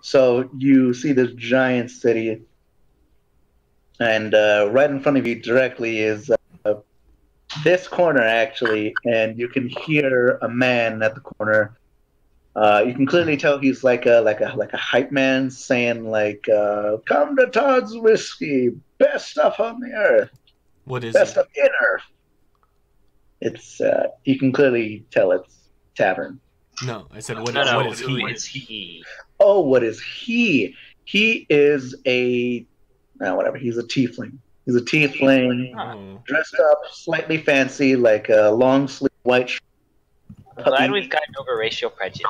So you see this giant city, and right in front of you directly is this corner actually, and you can hear a man at the corner. You can clearly tell he's like a hype man saying like, "Come to Todd's Whiskey, best stuff on the earth, What is best it? stuff in Earth." It's you can clearly tell it's tavern. No, I said No, what is who he? is he? Oh, what is he? He is a whatever. He's a tiefling. He's a tiefling, Oh. dressed up slightly fancy, like a long sleeve white shirt. I'm glad we've gotten over racial prejudice.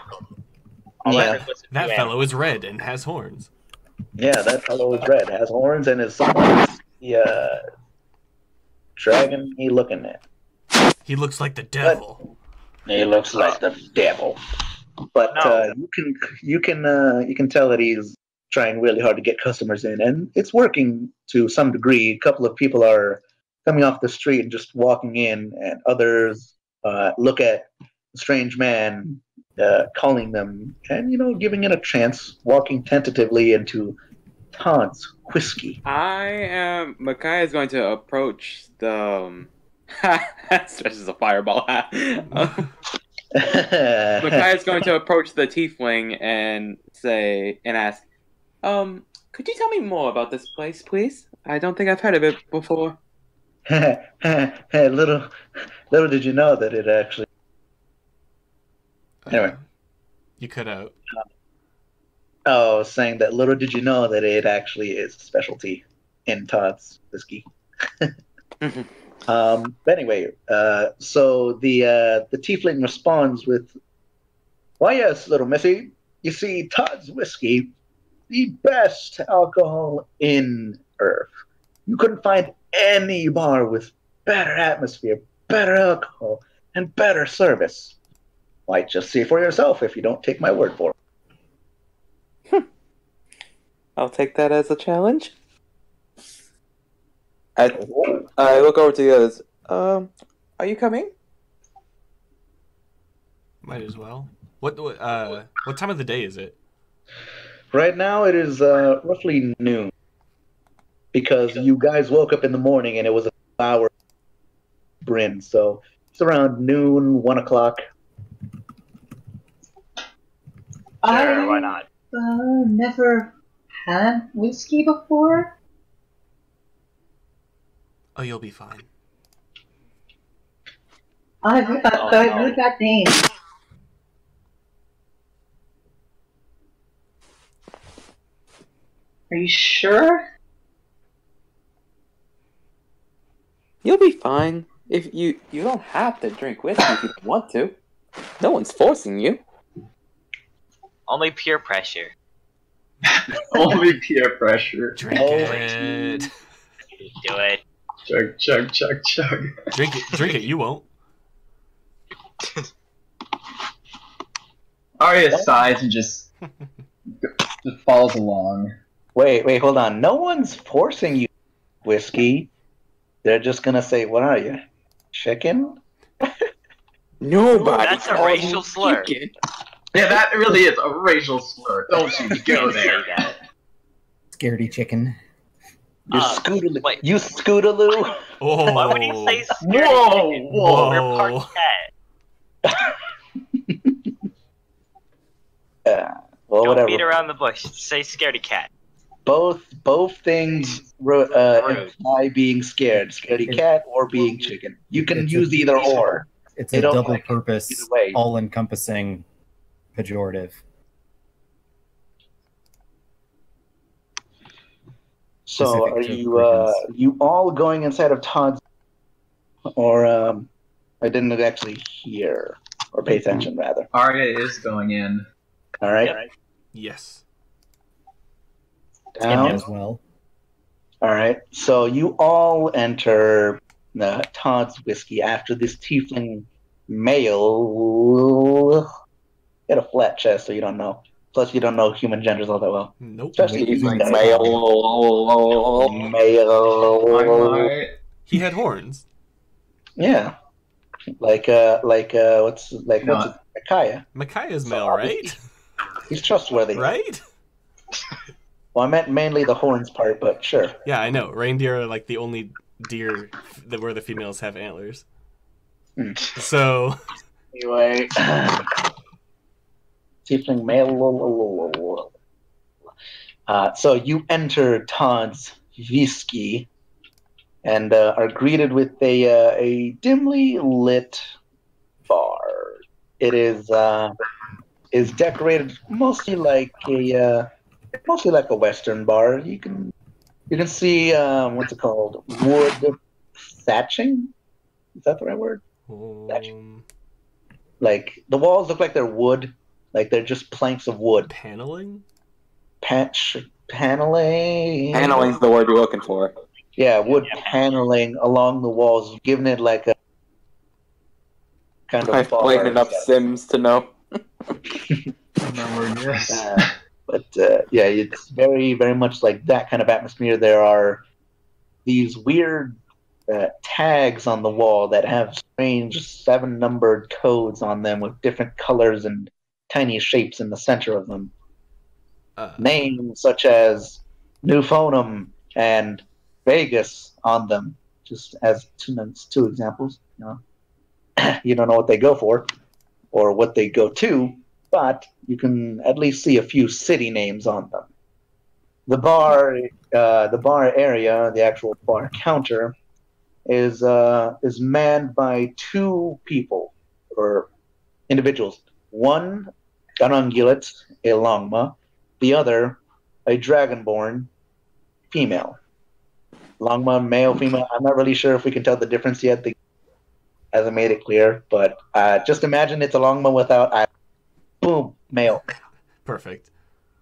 All I Yeah. heard was a That few fellow is red and has horns. Yeah, that fellow is red, has horns, and is somewhat dragon-y looking at. He looks like the devil. He looks like the devil. But No. you can tell that he's trying really hard to get customers in, and it's working to some degree. A couple of people are coming off the street and just walking in, and others look at the strange man calling them, and giving it a chance, walking tentatively into Todd's Whiskey. Makai is going to approach the. Stretches a fireball. Makai is going to approach the tiefling and ask, could you tell me more about this place, please? I don't think I've heard of it before. Hey, little did you know that it actually. Anyway, You cut out. Oh, saying that little did you know that it actually is a specialty in Todd's Whiskey. But anyway, so the tiefling responds with, "Why, yes, little missy. You see, Todd's Whiskey, the best alcohol in Earth. You couldn't find any bar with better atmosphere, better alcohol, and better service. Why, just see for yourself if you don't take my word for it." I'll take that as a challenge. I look over to the others. Are you coming? Might as well. What time of the day is it? Right now it is roughly noon. Because you guys woke up in the morning and it was a hour Bryn, so it's around noon, 1 o'clock. Sure, why not? Never had whiskey before. Oh, you'll be fine. I've heard that name. Are you sure? You'll be fine. If you don't have to drink whiskey if you don't want to. No one's forcing you. Only peer pressure. Only peer pressure. Drink it. Do it. Chug, chug, chug, chug. Drink it. You won't. Arya sighs and just follows along. Wait, hold on. No one's forcing you whiskey. They're just gonna say, "What are you? Chicken?" Nobody. That's a racial slur. Chicken. Yeah, that really is a racial slur. Don't you go there. Scaredy chicken. You Wait. Scootaloo. Oh. Why would you say scaredy Whoa, chicken? whoa. We're part cat. Well, Don't whatever. beat around the bush. Say scaredy cat. Both things imply being scared. Scaredy cat or being chicken. You can use either or. It's They a don't double like it purpose, either way. all-encompassing pejorative. So, Specific are to you Griffins. you all going inside of Todd's, or I didn't actually hear or pay attention rather. Arya is going in. All right, Yep. Yes. down. As well. All right, so you all enter Todd's Whiskey after this tiefling male. Get a flat chest, so you don't know. Plus, you don't know human genders all that well. Nope. Especially these Tiefling guys. Male. Male. He had horns. Yeah, like what's No. Kaya? Micaiah's So male, right? He's trustworthy. Right? Well, I meant mainly the horns part, but sure. Yeah, I know. Reindeer are like the only deer where the females have antlers. Hmm. So Anyway, tiefling male. So you enter Todd's Whiskey and are greeted with a dimly lit bar. It is decorated mostly like a Western bar. You can see what's it called, wood thatching. Is that the right word? Like the walls look like they're wood, like they're just planks of wood. paneling. Paneling. Paneling's the word you're looking for. Yeah, wood paneling along the walls, giving it like a kind of I've bar. played enough Sims to know. But yeah, it's very, very much like that kind of atmosphere. There are these weird tags on the wall that have strange 7-numbered codes on them with different colors and tiny shapes in the center of them. Names such as Newfonum and Vegas on them, just as two examples. You know, you don't know what they go for or what they go to, but you can at least see a few city names on them. The bar area, the actual bar counter, is manned by 2 people or individuals. One, an ungulate, a longma. The other, a dragonborn female. Longma, male, female. I'm not really sure if we can tell the difference yet. They hasn't made it clear, but just imagine it's a longma without eye. Boom, male. Perfect.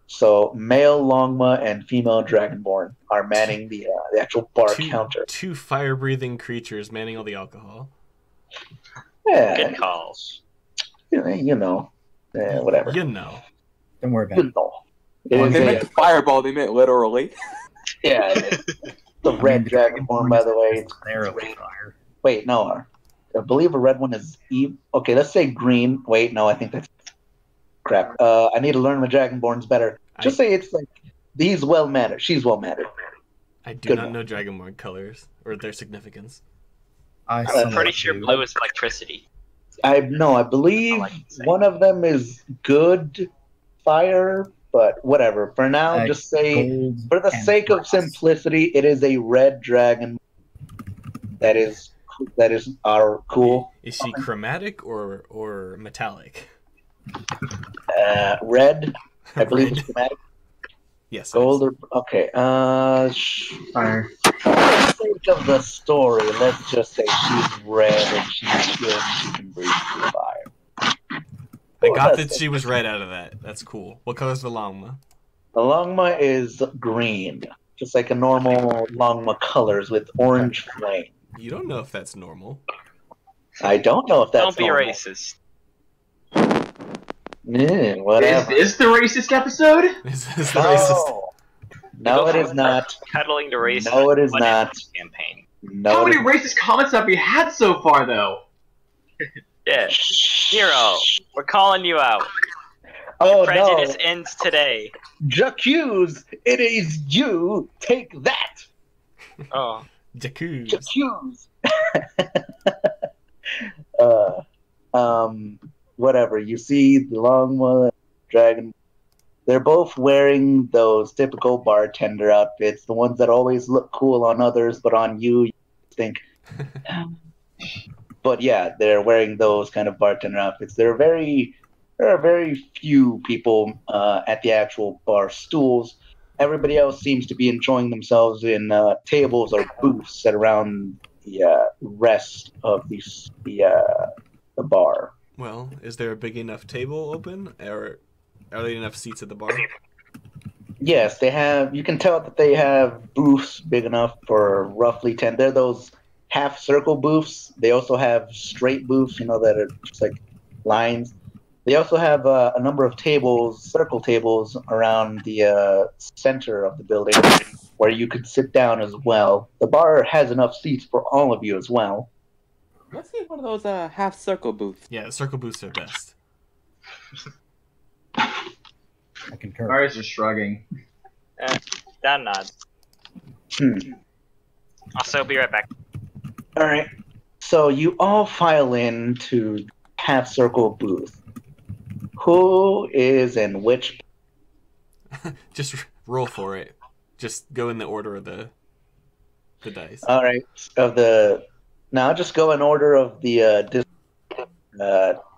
So male longma and female dragonborn are manning the actual bar counter. 2 fire-breathing creatures manning all the alcohol. Yeah, Good calls. you know, whatever. You know. Don't worry about You it. know. It They is meant fireball, they meant literally. yeah, the red dragonborn, by the way. It's They're a fire. Wait, no. I believe a red one is Eve. Okay, let's say green. Wait, no, I think that's crap. I need to learn my dragonborns better. Just say it's like he's well mannered. She's well mannered. I do not know dragonborn colors or their significance. I'm pretty sure blue is electricity. I believe one of them is good fire, but whatever. For now, just say, for the sake of simplicity, it is a red dragon. That is our cool. Is she chromatic or metallic? Red. I believe it's chromatic. Yes. Gold or okay. Fire. For the sake of the story, let's just say she's red and she's good and she can breathe through fire. I got that she was red out of that. That's cool. What color is the longma? The longma is green, just like a normal longma colors with orange flame. You don't know if that's normal. I don't know if that's Don't be normal. racist. Whatever. Is this the racist episode? Is this the racist? No, it is not. Cuddling the racist. No, it is not. Campaign. No, How many racist comments have we had so far, though? Yeah. Hero, we're calling you out. Oh Prejudice no! ends today. J'accuse! It is you! Take that! Oh. J'accuse. Whatever. You see the Longma Dragon. They're both wearing those typical bartender outfits, the ones that always look cool on others, but on you think. But yeah, they're wearing those kind of bartender outfits. There are very few people at the actual bar stools. Everybody else seems to be enjoying themselves in tables or booths that around the rest of the bar. Well, is there a big enough table open, or are there enough seats at the bar? Yes, they have. You can tell that they have booths big enough for roughly 10. They're those half circle booths. They also have straight booths, that are just like lines. They also have a number of tables, circle tables, around the center of the building where you could sit down as well. The bar has enough seats for all of you as well. Let's see one of those half circle booths. Yeah, circle booths are best. I concur. Marius is shrugging. Down nods. Also, be right back. All right. So you all file in to half circle booth. Who is in which? Just roll for it. Just go in the order of the dice. All right. Now just go in order of the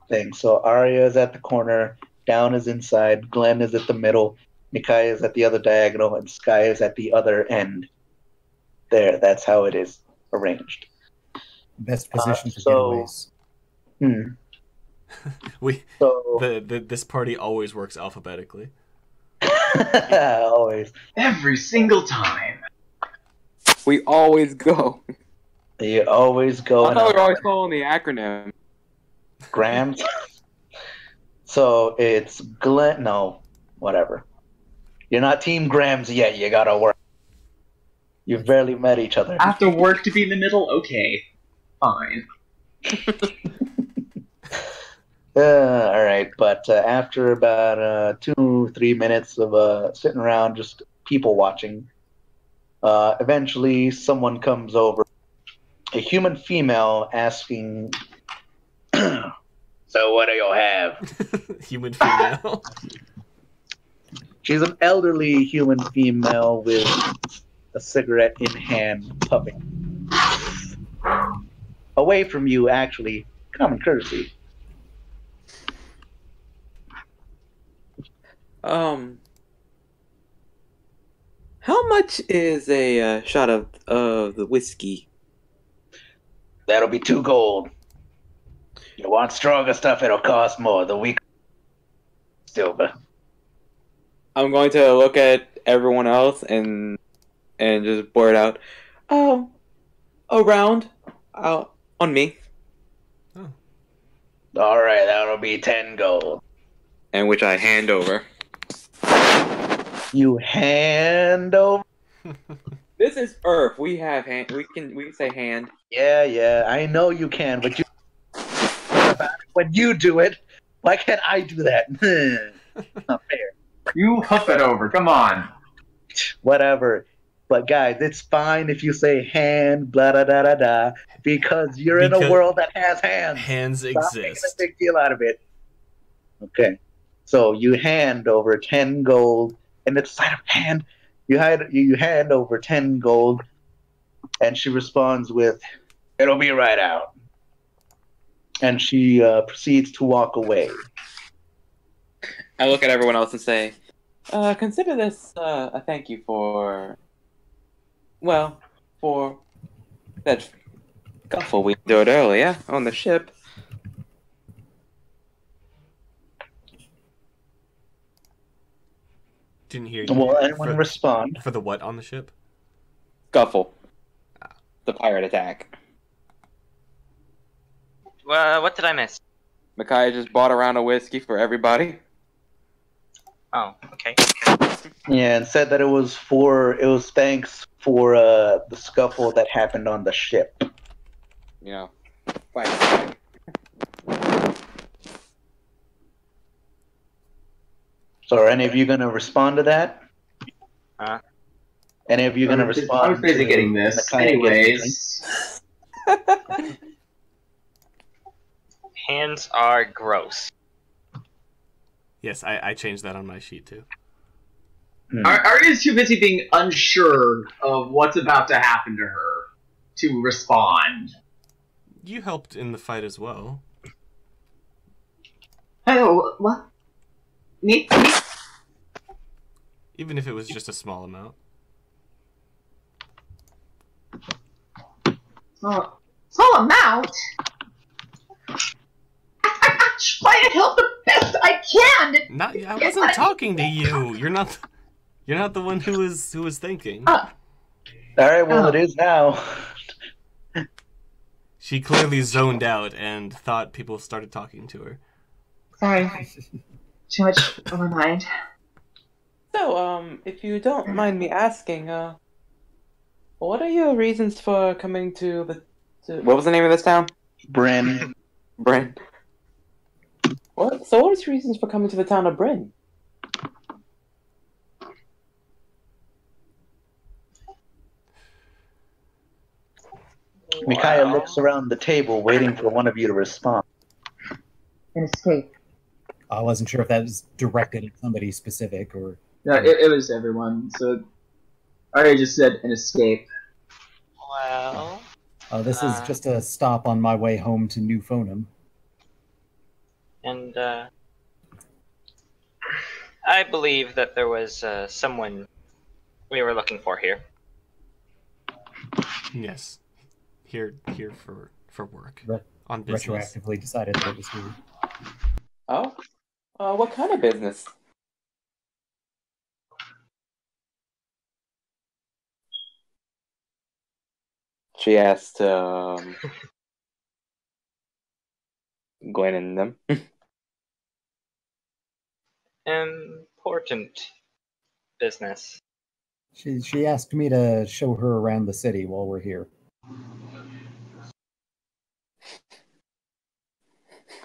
thing. So Arya is at the corner. Down is inside. Glenn is at the middle. Nikai is at the other diagonal, and Sky is at the other end. There. That's how it is arranged. Best position for so- getaways. This party always works alphabetically. Always. Every single time. We always go. You always go. I thought we were always following the acronym. Grams. So it's Glenn. No, whatever. You're not Team Grams yet. You gotta work. You've barely met each other. I have to work to be in the middle? Okay. Fine. All right, but after about 2-3 minutes of sitting around, just people watching, eventually someone comes over, a human female asking, "So what do you have?" Human female. She's an elderly human female with a cigarette in hand, puffing. Away from you, actually. Common courtesy. How much is a shot of the whiskey? That'll be 2 gold. You want stronger stuff, it'll cost more. The weak silver. I'm going to look at everyone else and just blurt out, "Oh, around, on me," Alright, that'll be 10 gold. and which I hand over. You hand over? This is Errf. We have hand. We can say hand. Yeah, I know you can, but you when you do it, why can't I do that? Not fair. You huff it over, come on. Whatever. But guys, it's fine if you say hand, blah da da da da, because you're in a world that has hands. Hands Stop making a exist. big deal out of it. Okay. So you hand over 10 gold, and it's side of hand. You hand over 10 gold, and she responds with, "It'll be right out." And she proceeds to walk away. I look at everyone else and say, "Consider this a thank you for that scuffle we endured earlier on the ship." Didn't hear you. Will anyone respond? For the what on the ship? Scuffle. The pirate attack. What did I miss? Micaiah just bought a round of whiskey for everybody. Oh, okay. Yeah, and said that it was thanks for the scuffle that happened on the ship. You know, fight. So are any of you gonna respond to that? Any of you gonna I respond? was busy to getting this. Micaiah getting Anyways. Hands are gross. Yes, I changed that on my sheet too. Arya's too busy being unsure of what's about to happen to her to respond. You helped in the fight as well. Oh, what? Me? Even if it was just a small amount. Oh, small amount? I'm trying to help the best I can! I wasn't talking to you. You're not the one who was thinking. All right, well it is now. She clearly zoned out and thought people started talking to her. Sorry. Too much on my mind. So, if you don't mind me asking, what are your reasons for coming to what was the name of this town? Bryn. Bryn. What is your reasons for coming to the town of Bryn? Micaiah looks around the table, waiting for one of you to respond. An escape. I wasn't sure if that was directed at somebody specific or. No, it was everyone. So Arya just said an escape. Well, This is just a stop on my way home to New Phonum. and I believe that there was someone we were looking for here. Yes. Here for work. Re- On business. Retroactively decided that it was here. Oh? What kind of business? She asked, Gwen and them. Important business. She asked me to show her around the city while we're here.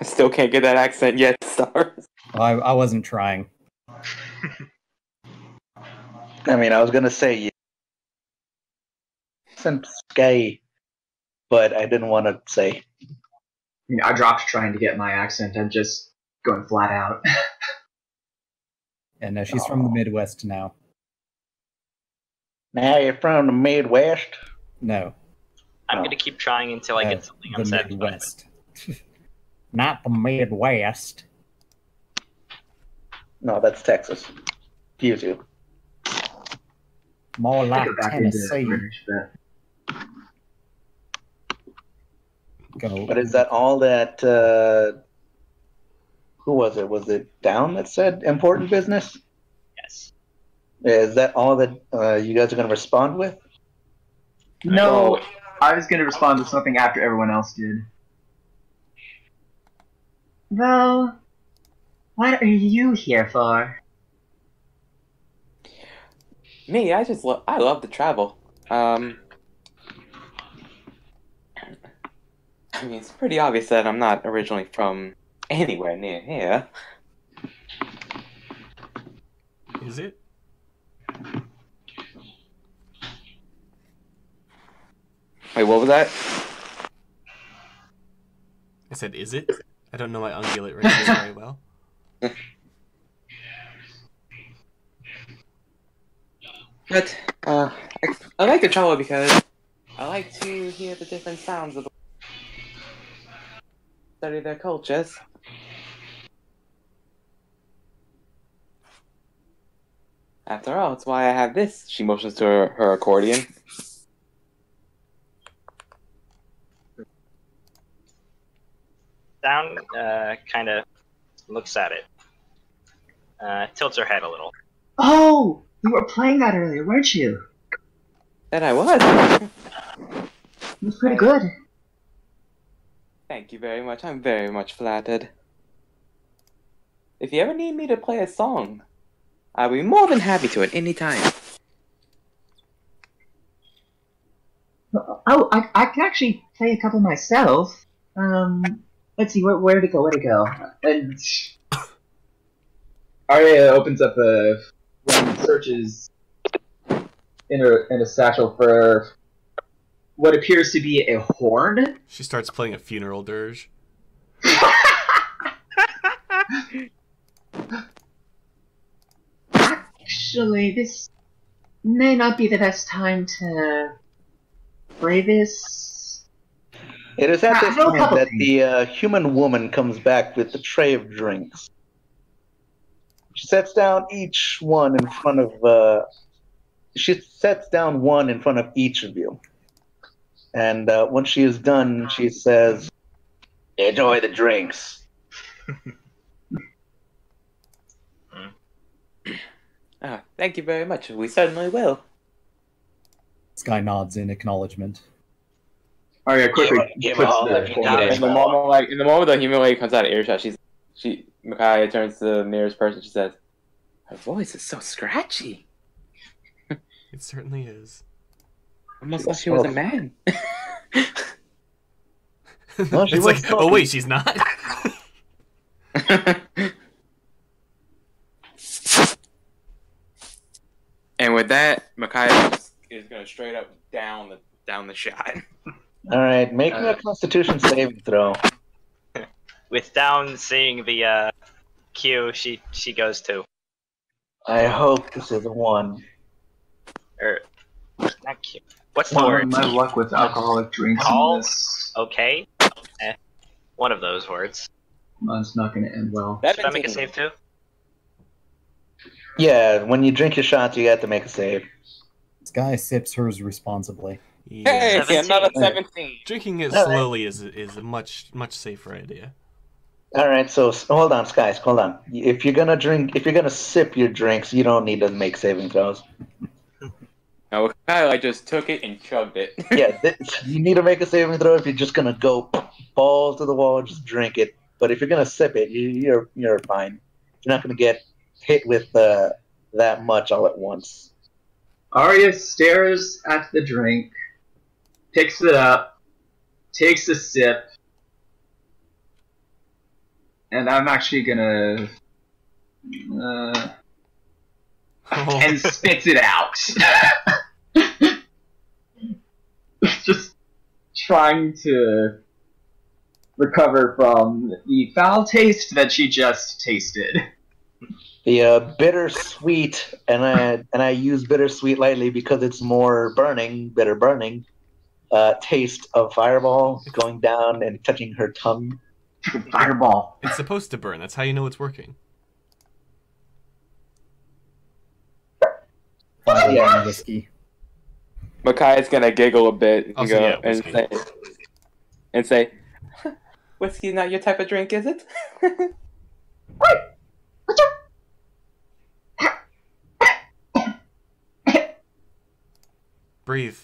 I still can't get that accent yet, Stars. I wasn't trying. I mean, I was gonna say some gay, but I didn't want to say. I dropped trying to get my accent. I'm just going flat out. And she's from the Midwest now. Now you're from the Midwest? No. I'm gonna keep trying until I get something I'm the satisfied with. Midwest. Not the Midwest. No, that's Texas. Excuse you. More like Go back into Tennessee. British, but Go. But is that all that? Who was it? Was it Down that said important business? Yes. Is that all that you guys are going to respond with? no, I was going to respond with something after everyone else did. Well, what are you here for? Me, I love to travel. I mean, it's pretty obvious that I'm not originally from anywhere near here. Is it? Wait, what was that? I said, is it? I don't know my ungulate races very well. But, I like to travel because I like to hear the different sounds of the study their cultures. After all, it's why I have this. She motions to her accordion. Down kind of looks at it. Tilts her head a little. Oh, you were playing that earlier, weren't you? That I was. It was pretty good. Thank you very much. I'm very much flattered. If you ever need me to play a song, I'll be more than happy to at any time. Oh, I can actually play a couple myself. Let's see, where'd it go? Where'd it go? And Arya opens up searches in a satchel for what appears to be a horn. She starts playing a funeral dirge. Actually, this may not be the best time to play this. It is at this no time cup of that tea. the human woman comes back with the tray of drinks. She sets down each one in front of. She sets down one in front of each of you, and once she is done, she says, "Enjoy the drinks." Thank you very much. We certainly will. This guy nods in acknowledgement. Arya quickly Give puts all the of you horn got away. it. In the moment the human lady comes out of earshot, Micaiah turns to the nearest person. She says, "Her voice is so scratchy. It certainly is. Almost like she was a man." Well, she It's was like, talking. oh wait, she's not? And with that, Micaiah is going to straight up down the shot. All right, make me a Constitution saving throw. With Down seeing the cue, she goes to. I hope this is a 1. Or not cue. What's the Well, word? my luck with alcoholic drinks Call? in this Okay. One of those words. month's not going to end well. Should I make a save too? Yeah, when you drink your shots, you have to make a save. Sky sips hers responsibly. Yeah. Hey, another 17. Drinking it All right. slowly is a much safer idea. All right, so hold on, guys, hold on. If you're gonna sip your drinks, you don't need to make saving throws. No, I just took it and chugged it. Yeah, you need to make a saving throw if you're just gonna go balls to the wall, just drink it. But if you're gonna sip it, you're fine. You're not gonna get hit with that much all at once. Arya stares at the drink, picks it up, takes a sip, and I'm actually gonna and spits it out. Just trying to recover from the foul taste that she just tasted. The bittersweet, and I use bittersweet lightly because it's more bitter burning. Taste of Fireball going down and touching her tongue. Fireball. It's supposed to burn. That's how you know it's working. Fireball whiskey. Makai's gonna giggle a bit and Also, go yeah, and whiskey. say, "Whiskey's not your type of drink, is it?" Breathe.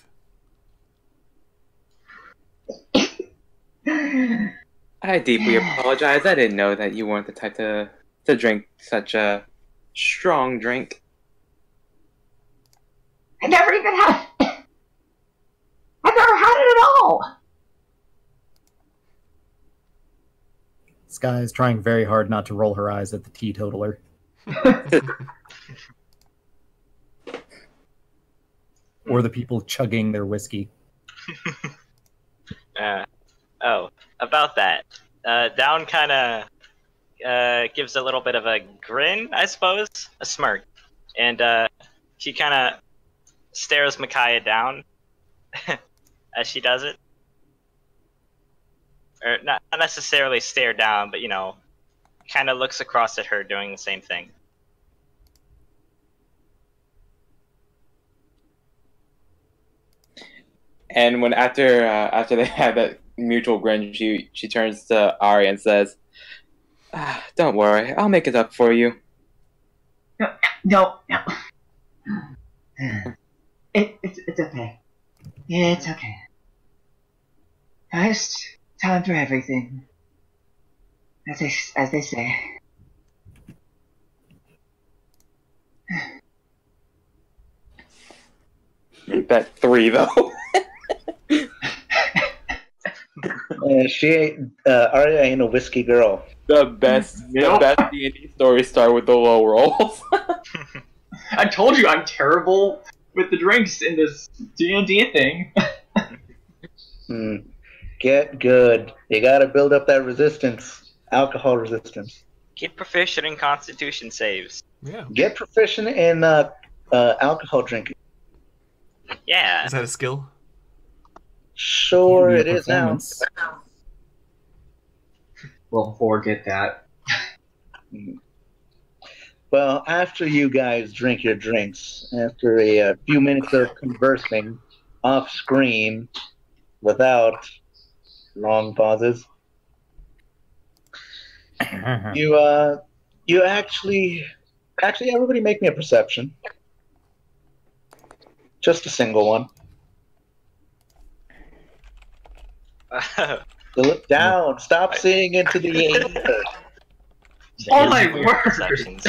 I deeply apologize. I didn't know that you weren't the type to drink such a strong drink. I never even had. I've never had it at all. Sky is trying very hard not to roll her eyes at the teetotaler. Or the people chugging their whiskey. Oh, about that. Down kind of gives a little bit of a grin, I suppose, a smirk, and she kind of stares Micaiah down as she does it. Or not necessarily stare down, but kind of looks across at her doing the same thing. And when after they have that mutual grin, she turns to Ari and says, "Don't worry, I'll make it up for you." No. It's okay. It's okay. First time for everything, as they say. Bet 3 though. Arya ain't a whiskey girl. The best D&D stories start with the low rolls. I told you I'm terrible with the drinks in this D&D thing. Get good. You gotta build up that resistance. Alcohol resistance. Get proficient in Constitution saves. Yeah. Get proficient in alcohol drinking. Yeah. Is that a skill? Sure, Give me it a is now. performance. Well, forget that. Well, after you guys drink your drinks, after a few minutes of conversing off screen without long pauses, you actually everybody make me a perception. Just a single one. To look down. Stop seeing into the air. Oh my word! Perceptions.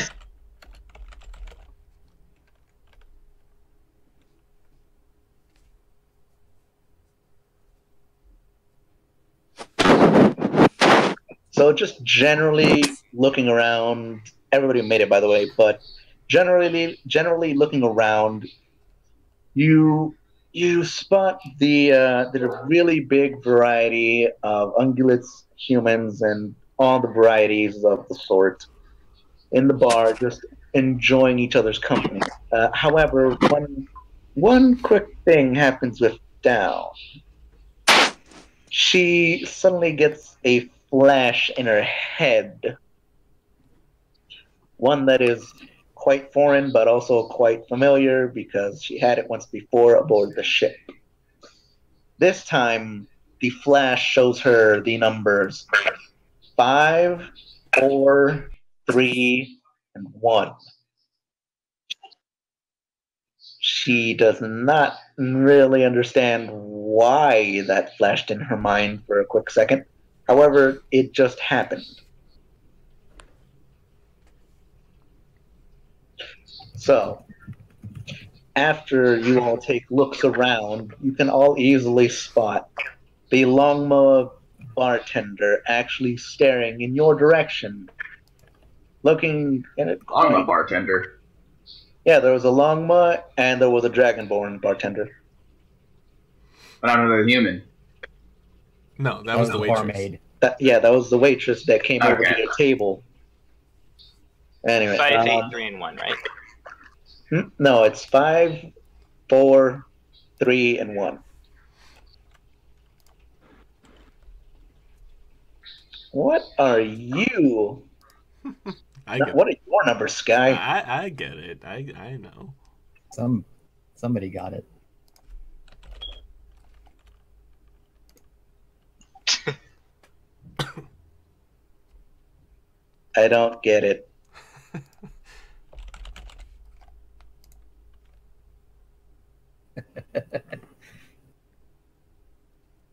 So just generally looking around, everybody made it by the way, but generally looking around, you you spot the really big variety of ungulates, humans, and all the varieties of the sort in the bar, just enjoying each other's company. However, one quick thing happens with Down. She suddenly gets a flash in her head, one that is quite foreign but also quite familiar because she had it once before aboard the ship. This time, the flash shows her the numbers 5, 4, 3, and 1. She does not really understand why that flashed in her mind for a quick second. However, it just happened. So, after you all take looks around, you can all easily spot the LONGMA bartender actually staring in your direction, looking in it. LONGMA bartender. Yeah, there was a LONGMA and there was a Dragonborn bartender. But I don't know the human. No, that was the waitress. barmaid. That was the waitress that came over to Okay. your table. Anyway, 5, 8, 3, and 1, right? no, it's 5, 4, 3, and 1. What are you? What are your numbers, Sky? I get it. I know. Somebody got it. I don't get it.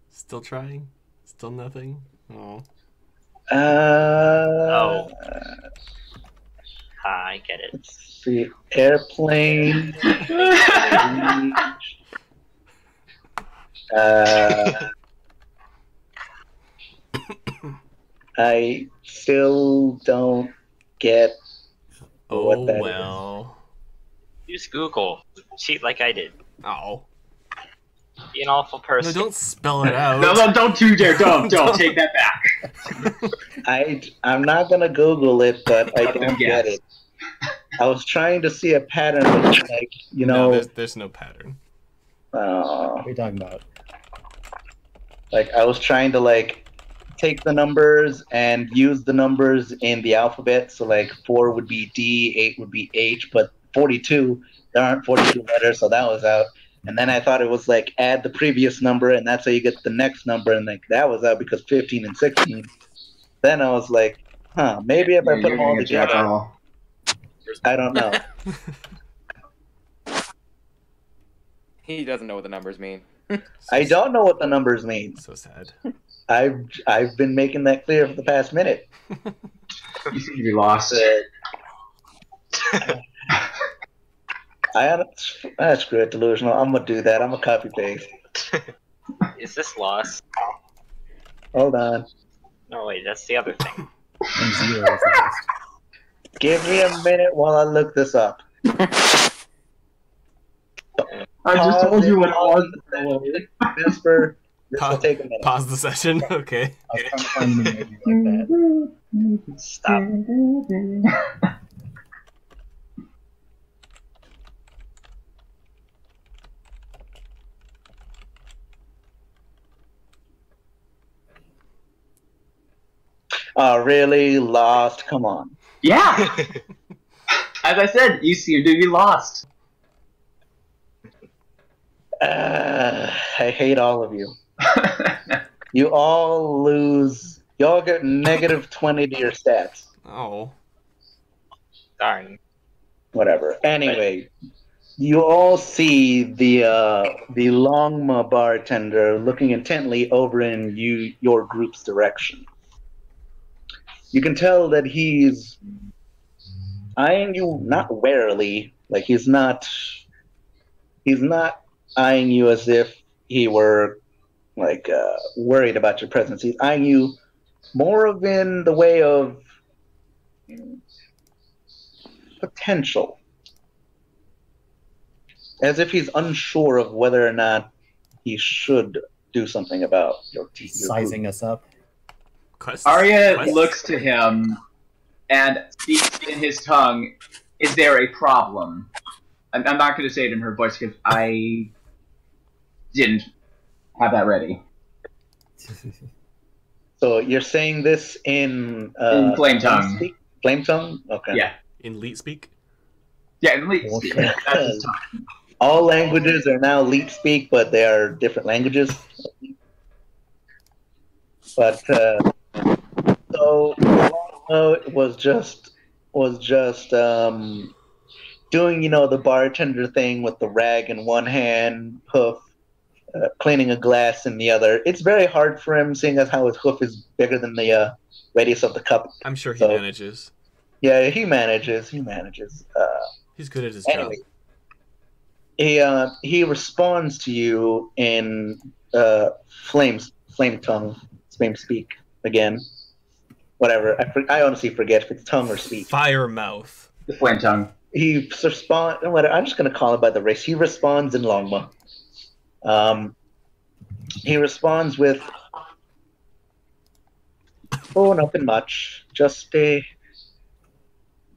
Still trying? Still nothing? Oh. Oh. I get it. Let's see. Airplane. I still don't get what that well. Use Google. Cheat like I did. Oh. Be an awful No, person. don't spell it out. No, don't you dare! Don't take that back. I'm not gonna Google it, but I don't get it. I was trying to see a pattern, like No, there's no pattern. What are you talking about? Like I was trying to take the numbers and use the numbers in the alphabet. So 4 would be D, 8 would be H, but 42 there aren't 42 letters, so that was out. And then I thought it was add the previous number, and that's how you get the next number, and that was out because 15 and 16. Then I was like, maybe if I put them all together. I don't know. He doesn't know what the numbers mean. I don't know what the numbers mean. So sad. I've been making that clear for the past minute. You seem to be lost. Screw it, delusional. I'm gonna do that. I'm gonna copy paste. Is this lost? Hold on. No, wait, that's the other thing. And 0 is lost. Give me a minute while I look this up. I just told you what it was. Whisper. This will take a minute. Pause the session. Okay. I was trying to find an emoji like that. Stop. Really? Lost? Come on. Yeah! As I said, you seem to be lost. I hate all of you. You all lose. You all get negative 20 to your stats. Oh. Darn. Whatever. Anyway, you all see the LONGMA bartender looking intently over in your group's direction. You can tell that he's eyeing you not warily, he's not eyeing you as if he were worried about your presence. He's eyeing you more of in the way of potential. as if he's unsure of whether or not he should do something about your Sizing us up. Arya Quests? looks to him and speaks in his tongue, "Is there a problem?" I'm not going to say it in her voice because I didn't have that ready. So you're saying this in Flame tongue. speak? Flame tongue? Okay. Yeah. In Leet speak? Yeah, in Leet speak. That's his tongue. All languages are now Leet speak, but they are different languages. But so it was just doing the bartender thing with the rag in one hand, hoof, cleaning a glass in the other. It's very hard for him, seeing as how his hoof is bigger than the radius of the cup. I'm sure he So, manages. Yeah, he manages. He's good at his Anyway, job. he responds to you in flame tongue, flame speak again. Whatever. I honestly forget if it's tongue or speak. Fire mouth. The flame tongue. He responds. I'm just going to call it by the race. He responds in Longma. He responds with, "Oh, nothing much. Just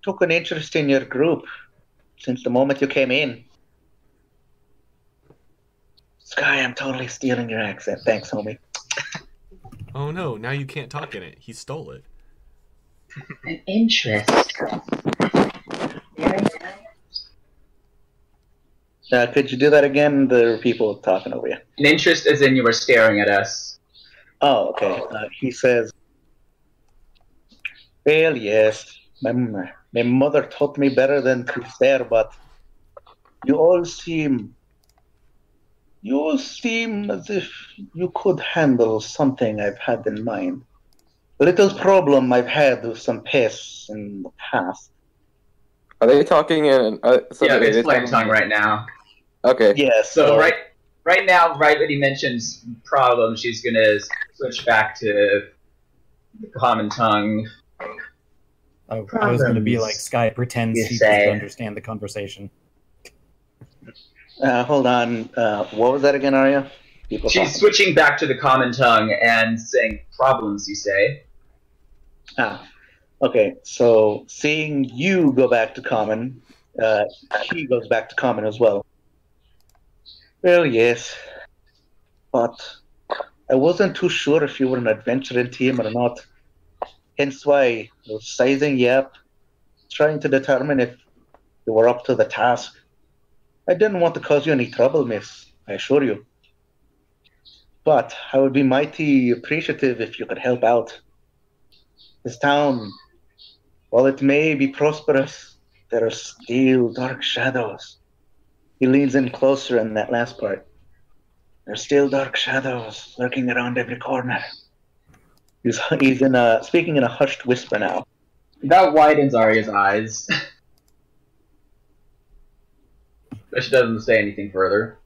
took an interest in your group since the moment you came in." Sky, I'm totally stealing your accent. Thanks, homie. Oh no, now you can't talk in it. He stole it. An interest. Very nice. Could you do that again? There are people talking over you. An interest as in you were staring at us. Oh, okay. He says, "Well, yes, my mother taught me better than to stare, but you all seem as if you could handle something I've had in mind. A little problem I've had with some pests in the past." Are they talking in? Yeah, it's flame tongue right now. Okay. Yeah, So right now, right when he mentions problem, she's gonna switch back to the common tongue. Oh, I was going to be like Sky pretends You he say. doesn't understand the conversation. hold on. What was that again, Arya? People She's talking. switching back to the common tongue and saying problems, you say. Okay, so seeing you go back to common, he goes back to common as well. "Well, yes, but I wasn't too sure if you were an adventuring team or not. Hence why I was sizing you up, trying to determine if you were up to the task. I didn't want to cause you any trouble, miss, I assure you. But I would be mighty appreciative if you could help out. This town, while it may be prosperous, there are still dark shadows." He leans in closer in that last part. "There's still dark shadows lurking around every corner." He's speaking in a hushed whisper now. That widens Arya's eyes. But she doesn't say anything further.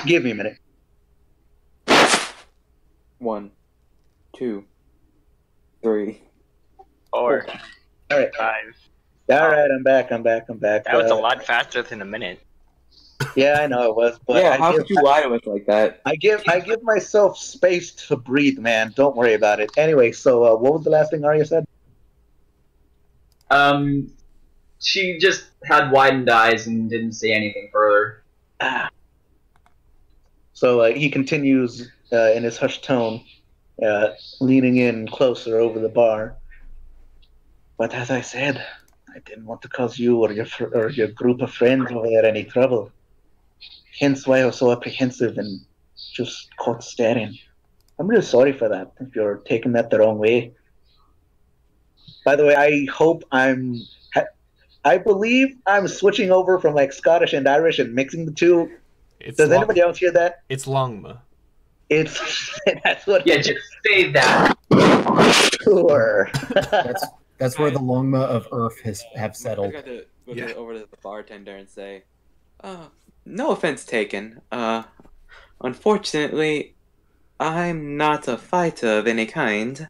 Give me a minute. 1, 2, 3. 4, All right, 5. all right. I'm back. That was a lot faster than a minute. Yeah, I know it was, but Yeah, how could you lie to us like that? I give myself space to breathe, man. Don't worry about it. Anyway, so what was the last thing Arya said? She just had widened eyes and didn't say anything further. So he continues in his hushed tone, leaning in closer over the bar. "But as I said, I didn't want to cause you or your group of friends over there any trouble. Hence why I was so apprehensive and just caught staring. I'm really sorry for that, if you're taking that the wrong way. By the way, I believe I'm switching over from like Scottish and Irish and mixing the two. Does anybody else hear that? It's Longma. That's what. Yeah, just say that. Sure. That's where the Longma of Errf have I settled. got to go Yeah. over to the bartender and say, "No offense taken. Unfortunately, I'm not a fighter of any kind.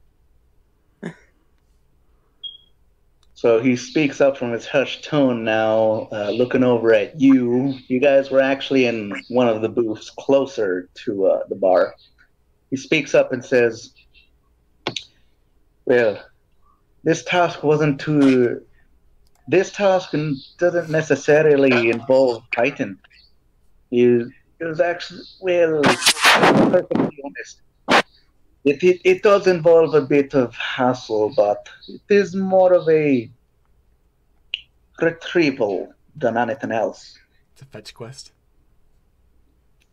So he speaks up from his hushed tone now, looking over at you. You guys were actually in one of the booths closer to the bar. He speaks up and says, "Well, this task wasn't too. This task doesn't necessarily involve fighting. It was actually, well, to be perfectly honest, it does involve a bit of hassle, but it is more of a retrieval than anything else, It's a fetch quest.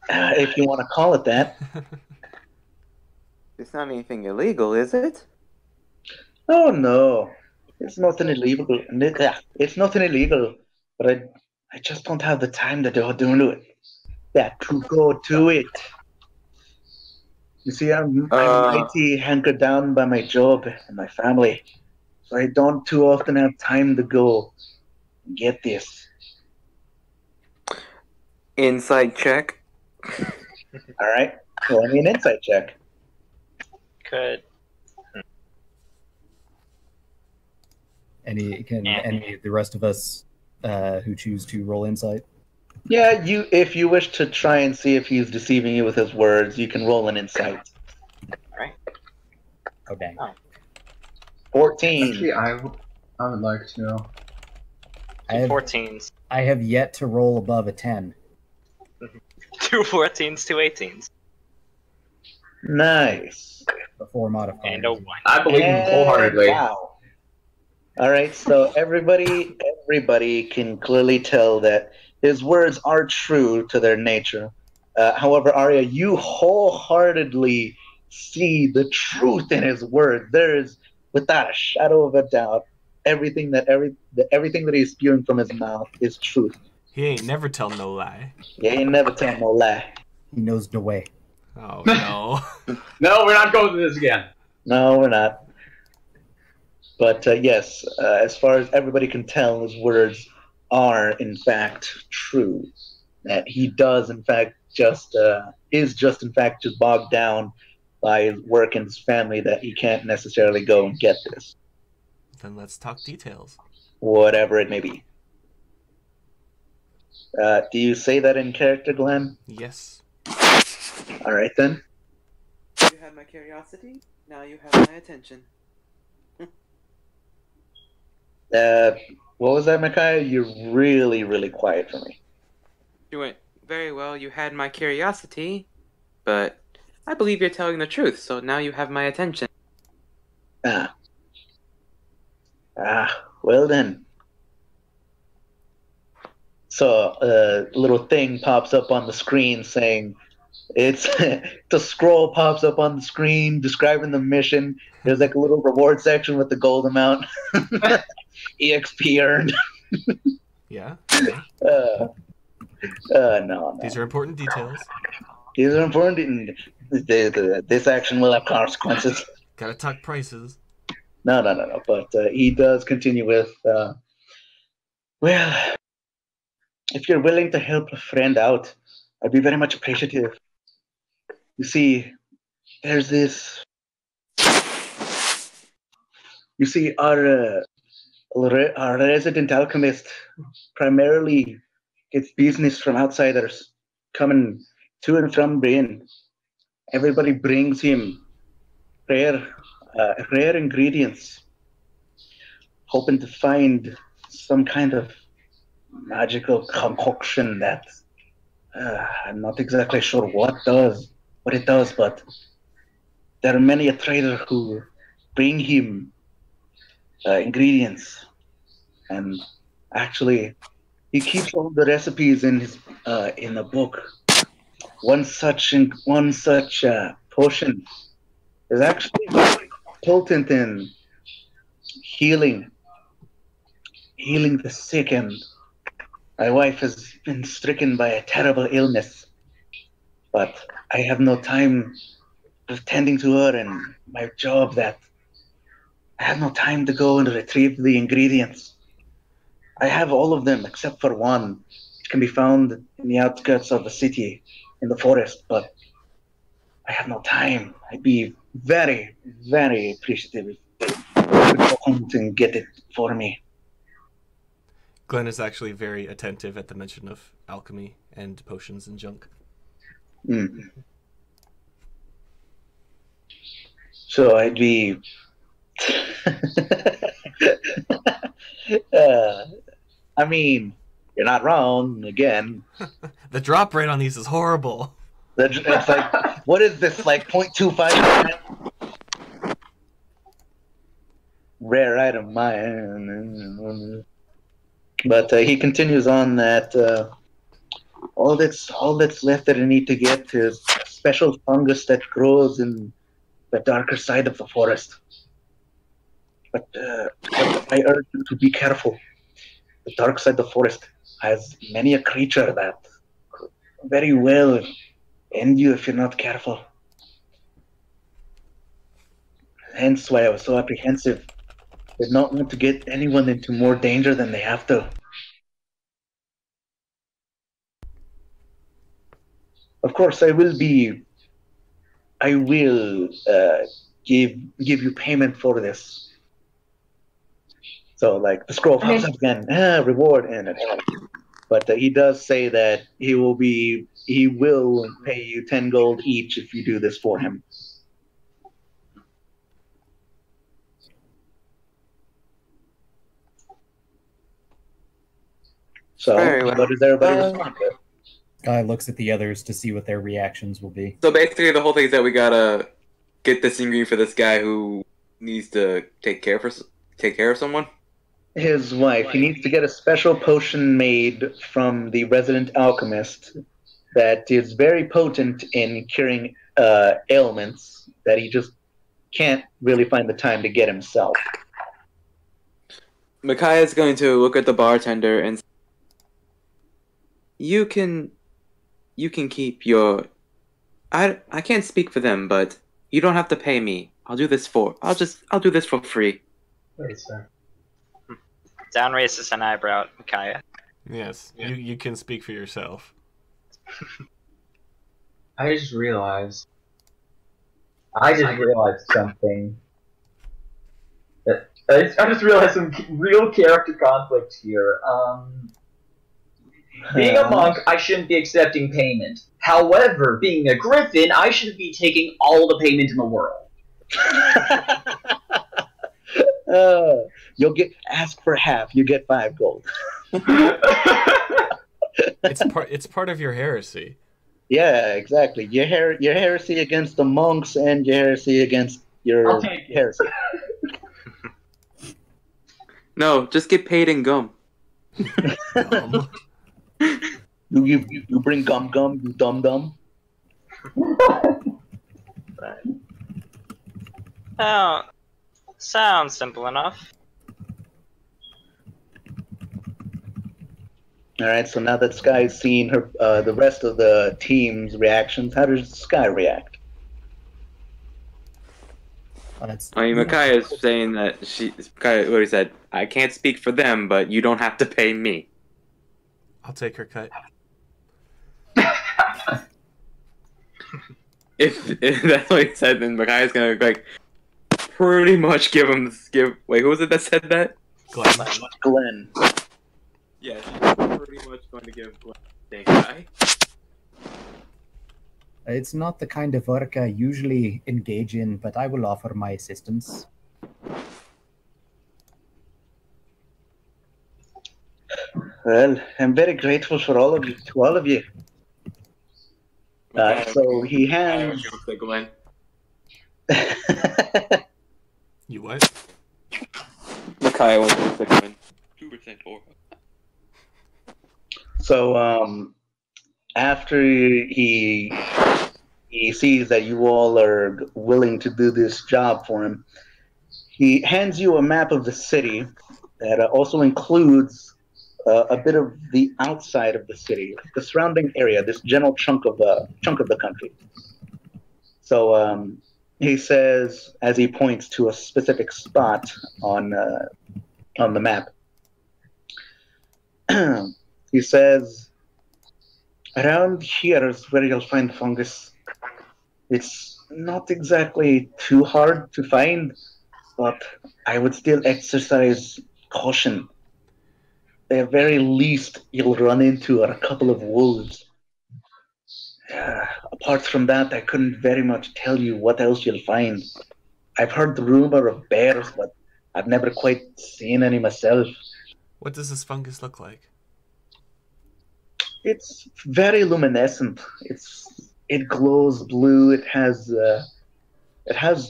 if you want to call it that." It's not anything illegal, is it? Oh no, it's nothing illegal. It's nothing illegal, but I just don't have the time to do it. Yeah, to go do it. You see, I'm mighty hankered down by my job and my family, so I don't too often have time to go and get this. Insight check. All right, roll me an insight check. Could. Any of the rest of us who choose to roll insight? Yeah, if you wish to try and see if he's deceiving you with his words, you can roll an insight. Alright. Oh dang. Oh. 14. Actually, I would like to. I have 14s. I have yet to roll above a 10. 2 14s, 2 18s. Nice. Before modifying. And a 1. I believe him wholeheartedly. Wow. All right, so everybody can clearly tell that his words are true to their nature. However, Arya, you wholeheartedly see the truth in his words. There is, without a shadow of a doubt, everything that he's spewing from his mouth is truth. He ain't never tell no lie. Yeah, he never tell no lie. He knows the way. Oh no. No, we're not going through this again. No, we're not. But yes, as far as everybody can tell, his words are in fact true. That he does in fact just bogged down by his work and his family, that he can't necessarily go and get this, Then let's talk details. whatever it may be. Do you say that in character, Glenn? Yes. All right then. You had my curiosity, now you have my attention. What was that, Micaiah? You're really, really quiet for me. You went, very well, you had my curiosity, but I believe you're telling the truth, so now you have my attention. Ah, well then. So a little thing pops up on the screen saying, the scroll pops up on the screen describing the mission. There's like a little reward section with the gold amount. EXP earned. Yeah. No. These are important details. These are important. This action will have consequences. Gotta talk prices. No. But he does continue with, well, if you're willing to help a friend out, I'd be very much appreciative. You see, there's this. You see, our resident alchemist primarily gets business from outsiders coming to and from Britain. Everybody brings him rare ingredients, hoping to find some kind of magical concoction that I'm not exactly sure what it does, but there are many a trader who bring him ingredients, and actually he keeps all the recipes in his in the book. One such potion is actually potent in healing the sick, and my wife has been stricken by a terrible illness, but I have no time of tending to her and my job, that I have no time to go and retrieve the ingredients. I have all of them except for one, which can be found in the outskirts of the city, in the forest, but I have no time. I'd be very, very appreciative if you could go home and get it for me. Glenn is actually very attentive at the mention of alchemy and potions and junk. Mm. So I'd be. I mean, you're not wrong. Again, The drop rate on these is horrible. it's like, what is this? Like 0.25%? Rare item, my. But he continues on that all that's left that I need to get is a special fungus that grows in the darker side of the forest. But I urge you to be careful. The dark side of the forest has many a creature that could very well end you if you're not careful. Hence why I was so apprehensive. Did not want to get anyone into more danger than they have to. Of course, I will give you payment for this. So, like the scroll pops up again, reward, and but he does say that he will pay you 10 gold each if you do this for him. So, what does everybody respond to? Guy looks at the others to see what their reactions will be. So basically, the whole thing is that we gotta get this ingredient for this guy who needs to take care of someone. His wife. He needs to get a special potion made from the resident alchemist that is very potent in curing ailments that he just can't really find the time to get himself. Micaiah is going to look at the bartender and say, you can keep your. I can't speak for them, but you don't have to pay me. I'll do this for free. Wait, sir. Down raises an eyebrow at Micaiah. Yes, Yeah. you can speak for yourself. I just realized something. I just realized some real character conflict here. Being a monk, I shouldn't be accepting payment. However, being a griffin, I should be taking all the payment in the world. You'll ask for half. You get 5 gold. It's part of your heresy. Yeah, exactly. Your heresy against the monks and your heresy against your heresy. No, just get paid in gum. You bring gum, you dum. Oh, sounds simple enough. All right. So now that Sky's seen the rest of the team's reactions, how does Sky react? Micaiah is saying that Micaiah what he said. I can't speak for them, but you don't have to pay me. I'll take her cut. If that's what he said, then Micaiah's gonna pretty much give. Wait, who was it that said that? Glenn. Yeah, she's pretty much going to give Glenn the guy. It's not the kind of work I usually engage in, but I will offer my assistance. Well, I'm very grateful to all of you. So he hands. Glenn. You what? Micaiah wants to say Glenn. 2% for. So after he sees that you all are willing to do this job for him, he hands you a map of the city that also includes a bit of the outside of the city, the surrounding area, this general chunk of the country. So he says, as he points to a specific spot on the map, he says, around here is where you'll find the fungus. It's not exactly too hard to find, but I would still exercise caution. At the very least, you'll run into are a couple of wolves. Apart from that, I couldn't very much tell you what else you'll find. I've heard the rumor of bears, but I've never quite seen any myself. What does this fungus look like? It's very luminescent. It glows blue. It has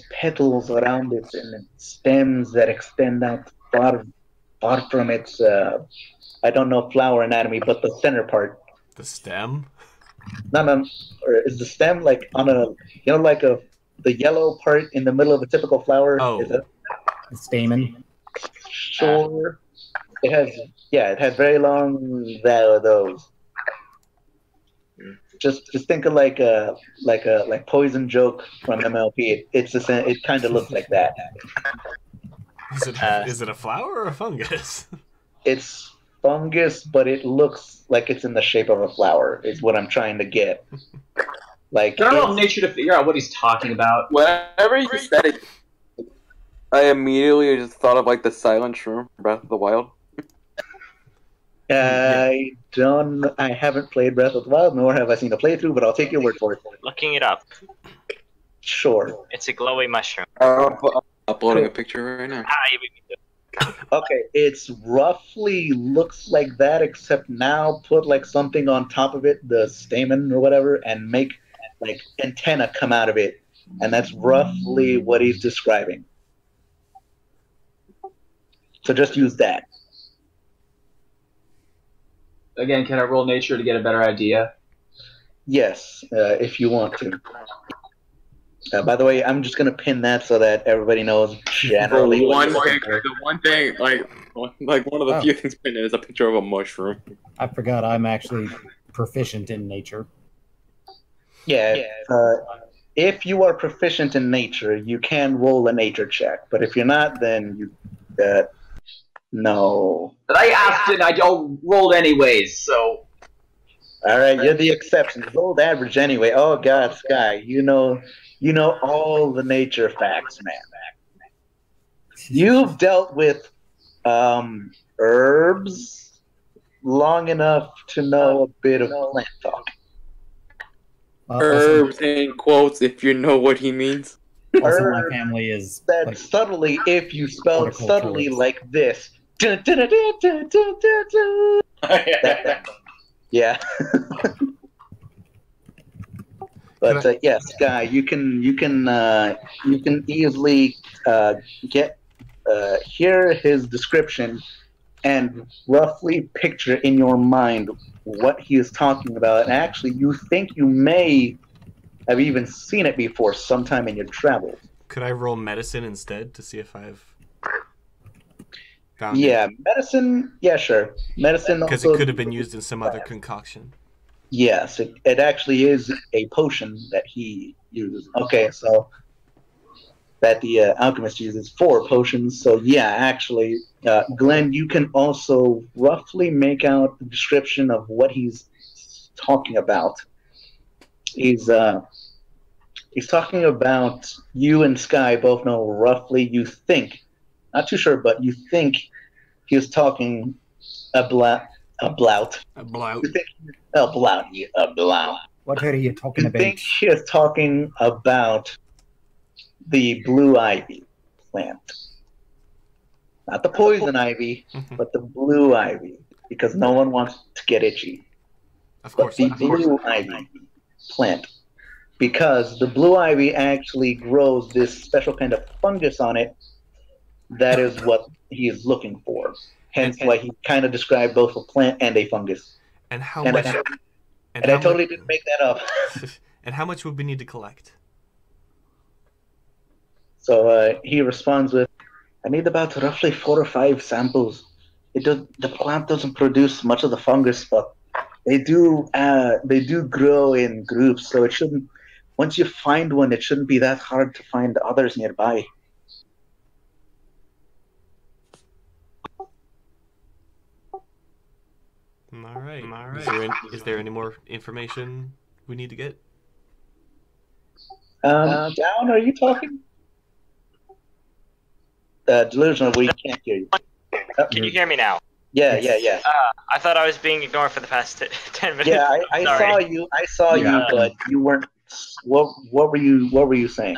petals around it and stems that extend out far from its I don't know flower anatomy, but the center part. The stem? Not on, or is the stem like on a like the yellow part in the middle of a typical flower? Oh. Is it The stamen. sure? It has very long those. Just think of like Poison Joke from MLP. It kind of looks like that. Is it a flower or a fungus? It's fungus, but it looks like it's in the shape of a flower. Is what I'm trying to get. Like Can I roll nature to figure out what he's talking about? Whenever you said it, I immediately just thought of like the silent shroom, from Breath of the Wild. I haven't played Breath of the Wild, nor have I seen a playthrough, but I'll take your word for it. Looking it up. Sure. It's a glowy mushroom. I'm uploading a picture right now. You beat me to it. Okay, it's roughly looks like that, except now put like something on top of it, the stamen or whatever, and make like antenna come out of it, and that's roughly what he's describing. So just use that. Again, can I roll nature to get a better idea? Yes, if you want to. By the way, I'm just gonna pin that so that everybody knows generally. The one thing, like one of the few things pinned is a picture of a mushroom. I forgot I'm actually proficient in nature. Yeah. If you are proficient in nature, you can roll a nature check. But if you're not, then you no. But I asked and I rolled anyways, so... Alright, you're the exception. Rolled average anyway. Oh god, Sky, you know all the nature facts, man. You've dealt with herbs long enough to know a bit of plant talk. Herbs in quotes, if you know what he means. Also, my family is that like, subtly, if you spell subtly like this. Dun, dun, dun, dun, dun, dun, dun, dun. Yeah. But yes, Guy, you can easily hear his description and roughly picture in your mind what he is talking about. And actually, you think you may have even seen it before sometime in your travels. Could I roll medicine instead to see if I've found it? Medicine. Yeah, sure. Medicine because it could have been used in some other concoction. Yes, it actually is a potion that he uses. Okay, so that the alchemist uses 4 potions. So yeah, actually, Glenn, you can also roughly make out the description of what he's talking about. He's talking about, you and Sky both know roughly, you think, not too sure, but you think he was talking about. what are you talking I about? think he is talking about the blue ivy plant. Not the poison ivy, but the blue ivy, because no one wants to get itchy. Of course. But the blue ivy plant. Because the blue ivy actually grows this special kind of fungus on it. That is what he is looking for. Hence why he kind of described both a plant and a fungus. And how much? I totally didn't make that up. And how much would we need to collect? So he responds with, I need about roughly 4 or 5 samples. The plant doesn't produce much of the fungus, but they do grow in groups, so it shouldn't. Once you find one, it shouldn't be that hard to find others nearby. All right. Is there any more information we need to get? Down, are you talking? Delusional, we can't hear you. Can you hear me now? Yeah, Yes. yeah. I thought I was being ignored for the past 10 minutes. Yeah, I saw Sorry. you. I saw you, Yeah. but you weren't. What were you saying?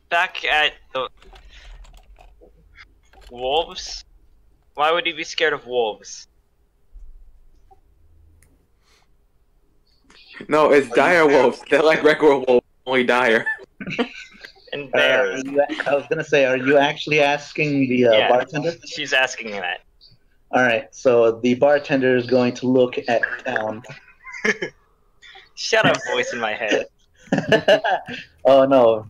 Back at the wolves. Why would he be scared of wolves? No, it's dire wolves. They're like regular wolves, only dire. And bears. I was gonna say, are you actually asking the Yeah. bartender? She's asking me that. All right, so the bartender is going to look at Down. Shut up, voice in my head. Oh no!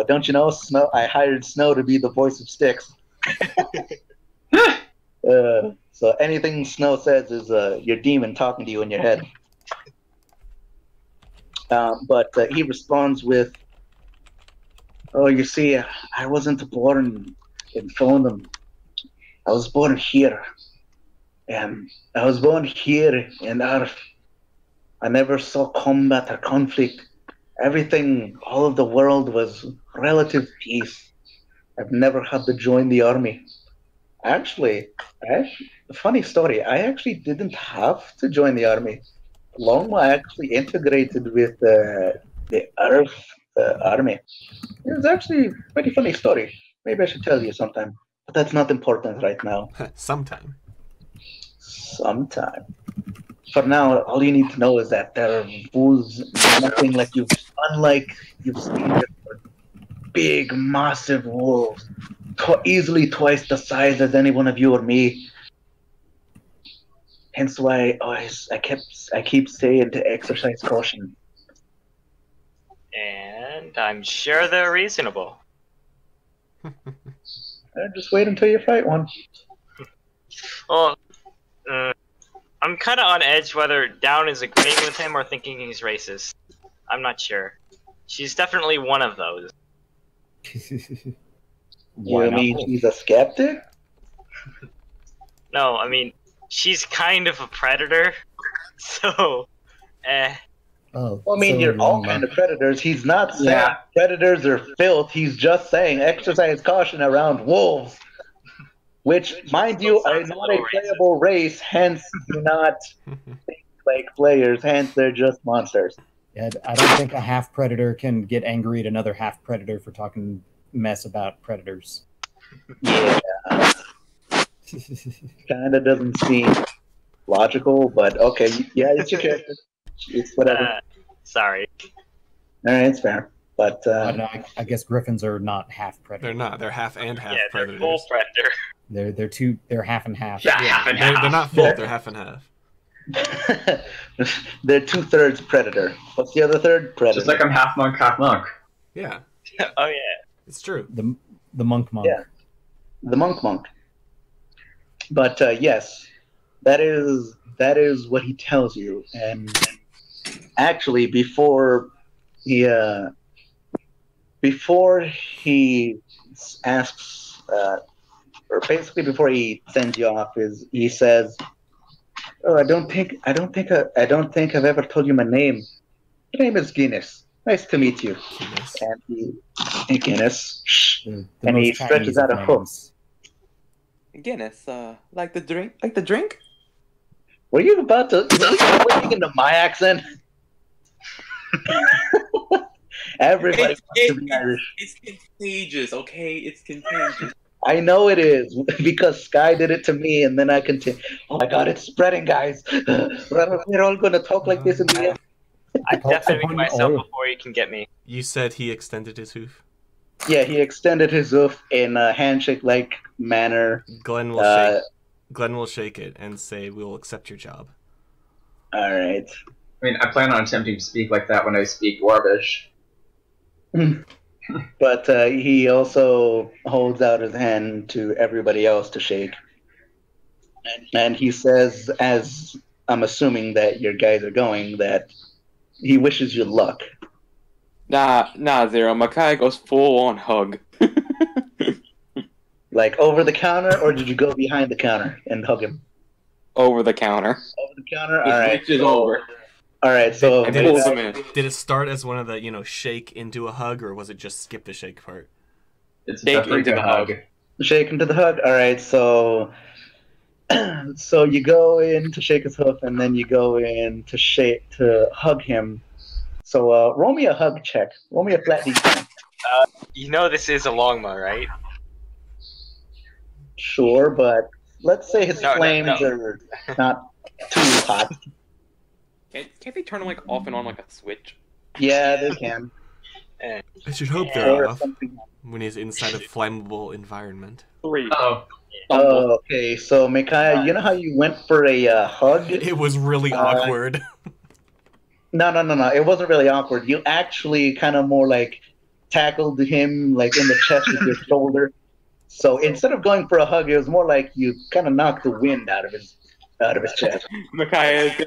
Don't you know, Snow? I hired Snow to be the voice of Styx. So anything Snow says is your demon talking to you in your head. But he responds with, "Oh, you see, I wasn't born in Fonum. I was born here. And I was born here in Errf. I never saw combat or conflict. Everything, all of the world was relative peace. I've never had to join the army. Actually, funny story, I actually didn't have to join the army. Longma actually integrated with the Errf army. It was actually a pretty funny story. Maybe I should tell you sometime. But that's not important right now. Sometime. Sometime. For now, all you need to know is that there are wolves, nothing like unlike you've seen before. Big, massive wolves, easily twice the size as any one of you or me. Hence why I keep saying to exercise caution. And I'm sure they're reasonable. Just wait until you fight one. Well, I'm kind of on edge whether Down is agreeing with him or thinking he's racist. I'm not sure. She's definitely one of those. You mean she's a skeptic? No, I mean, she's kind of a predator. So, Oh, Well, I mean, so you're all LONGMA. kind of predators. He's not saying Yeah. predators are filth. He's just saying exercise caution around wolves. Which, mind you, are sounds a not a little playable race, hence do not think like players, hence they're just monsters. Yeah, I don't think a half predator can get angry at another half predator for talking mess about predators. Yeah, kind of doesn't seem logical, but okay. Yeah, it's your character. It's whatever. sorry. Alright, it's fair. But, I don't know. I guess griffins are not half predator. They're not. They're half and half Yeah, they're predators. full predator. They're half and half. Yeah, half and half. They're not full. They're half and half. they're 2/3 predator. What's the other third? Predator. Just like I'm half monk, half monk. Yeah, Oh yeah. it's true. The monk. Yeah. The monk. But yes, that is what he tells you. And actually, before he asks, or basically before he sends you off, he says, "Oh, I don't think I've ever told you my name. My name is Guinness. Nice to meet you." Goodness. And hey, Guinness. Shh. The And he most stretches Chinese out of a hook. names. Guinness, like the drink? Like the drink? Were you about to switching into my accent? Everybody wants to be Irish. It's contagious, okay? It's contagious. I know it is because Sky did it to me, and then I continue. Oh my God, it's spreading, guys! We're all gonna talk like this in the end. I definitely upon myself all. before you can get me. You said he extended his hoof. Yeah, he extended his hoof in a handshake-like manner. Glenn will shake it and say, "We will accept your job." All right. I mean, I plan on attempting to speak like that when I speak Dwarvish. But he also holds out his hand to everybody else to shake. And he says, as I'm assuming that your guys are going, that he wishes you luck. Nah, Zero. Makai goes full on hug. Like over the counter, or did you go behind the counter and hug him? Over the counter. Over the counter? His All right. reach is over. All right, so And pulls him in. Did it start as one of the, shake into a hug, or was it just skip the shake part? It's a Shake into freaking the hug. shake into the hug. All right, so so you go in to shake his hoof, and then you go in to hug him. So roll me a hug check. Roll me a flat d10. You know this is a Longma, right? Sure, but let's say his No, flames no. are not too hot. Can't they turn them like off and on like a switch? Yeah, they can. I should hope Yeah. they're Or off something. when he's inside a flammable environment. 3. Oh, Oh, okay. So Micaiah, you know how you went for a hug? It was really awkward. No. It wasn't really awkward. You actually kind of more like tackled him like in the chest with your shoulder. So instead of going for a hug, it was more like you kind of knocked the wind out of his chest. Micaiah is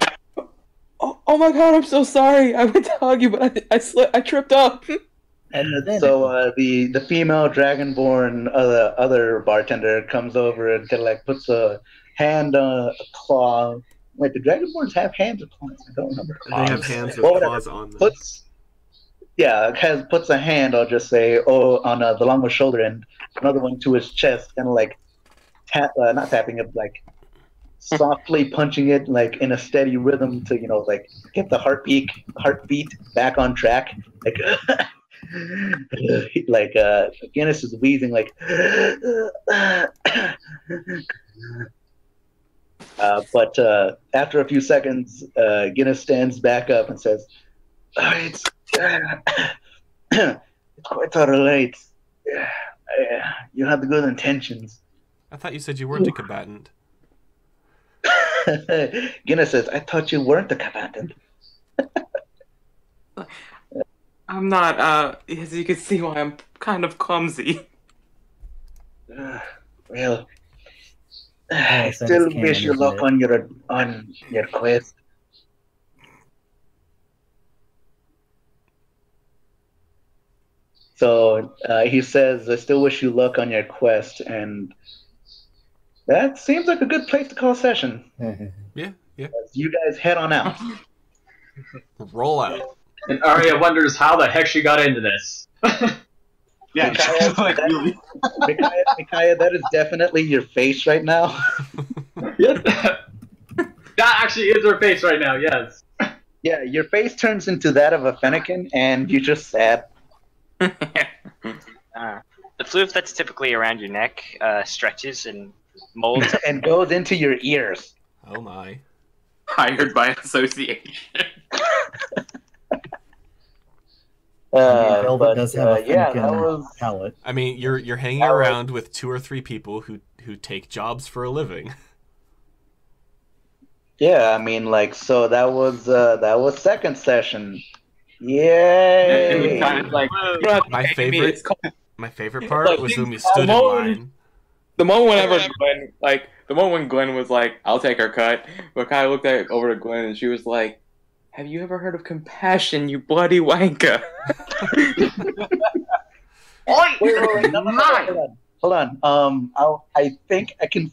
oh my god, I'm so sorry. I went to hug you, but I tripped up. And then So the female dragonborn other bartender comes over and kind of like puts a hand on a claw. Wait, do dragonborns have hands or claws? I don't remember. They have hands with Well, whatever. claws on them. Puts a hand. I'll just say on the Longma's shoulder and another one to his chest, kind of like not tapping it, like softly punching it like in a steady rhythm to like get the heartbeat back on track. Like Guinness is wheezing like but after a few seconds Guinness stands back up and says, it's quite alright. You have the good intentions. I thought you said you weren't a combatant. Guinness says, I thought you weren't a combatant. I'm not, as you can see why I'm kind of clumsy. Well, I that still is canon, wish you isn't luck it? on your quest. So he says, I still wish you luck on your quest, and that seems like a good place to call session. Yeah. As you guys head on out. Roll out. and Arya wonders how the heck she got into this. Yeah, Micaiah, like really. Micaiah, that is definitely your face right now. Yes. That actually is her face right now, yes. Yeah, your face turns into that of a Fennekin, and you just sad. The floof that's typically around your neck stretches and molds. And goes into your ears. Oh my. Hired by association. Velvet does have a yeah, Fennekin that was palette. I mean, you're hanging around with 2 or 3 people who take jobs for a living. yeah. I mean, like, so that was second session. Yay! Kind of like, you don't have to My pay me, favorite- it's called- My favorite part Like, was when we stood in alone. line. The moment when Glenn was like, I'll take her cut, but Kai looked over to Glenn and she was like, have you ever heard of compassion, you bloody wanker? Wait, no, hold on. I think I can.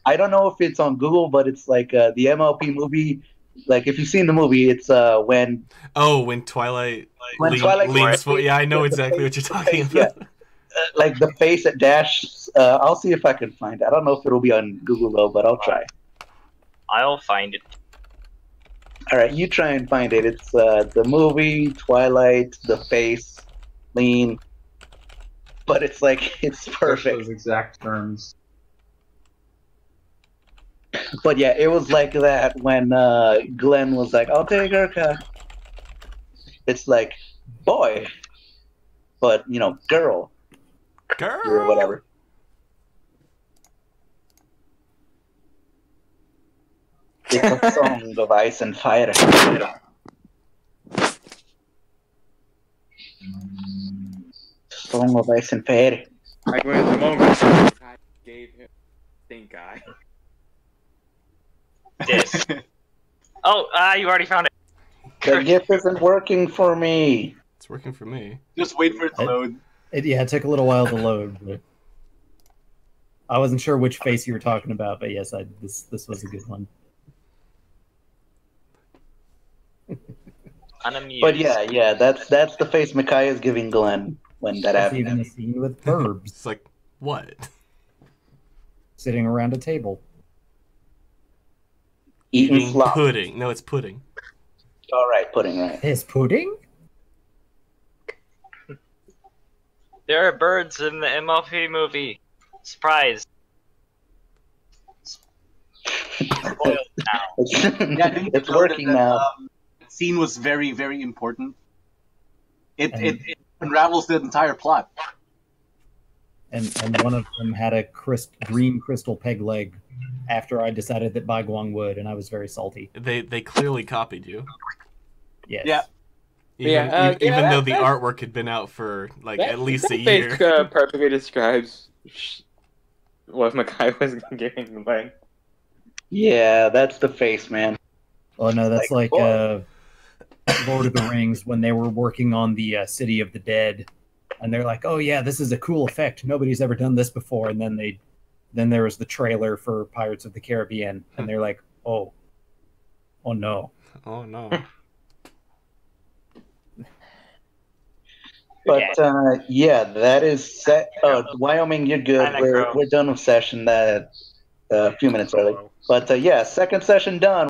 I don't know if it's on Google, but it's like the MLP movie. Like if you've seen the movie, it's when When Twilight Twilight leans forward. Yeah, I know exactly what you're talking about. like the face at Dash. I'll see if I can find it. I don't know if it'll be on Google though, but I'll try. I'll find it. All right, you try and find it. It's the movie Twilight, the face, lean, but it's like it's perfect. Those exact terms. But yeah, it was like that when Glenn was like, "I'll take her cut." It's like boy, but girl Girl. or whatever. It's a song of ice and fire. Song of ice and fire. Like when the moment Kai gave him stink eye. This. Oh, you already found it. The GIF isn't working for me. It's working for me. Just wait for it to load. It took a little while to load. But I wasn't sure which face you were talking about, but yes, this was a good one. Unamused. But yeah, that's the face Micaiah is giving Glenn when that There's happens. even a scene with verbs It's like, what? sitting around a table. Eating slop. pudding. No, it's pudding. All right, pudding, right. His pudding? There are birds in the MLP movie. Surprise. Spoiled now. Yeah, I think It's you know working that, now. That scene was very, very important. And- It unravels the entire plot. And one of them had a green crystal peg leg after I decided that Bai Guang would, and I was very salty. They clearly copied you. Yes. Yeah. Even though the that- artwork had been out for like at least a that year. face, perfectly describes what Mackay was giving Glenn. Yeah, that's the face, man. Oh no, that's Like, like Lord of the Rings when they were working on the City of the Dead, and they're like, "Oh yeah, this is a cool effect. Nobody's ever done this before." And then there was the trailer for Pirates of the Caribbean, and they're like, "Oh no." Oh no. But yeah, that is set. Oh, Wyoming, you're good. Hi, Necro. We're done with session that a few minutes early. But yeah, second session done.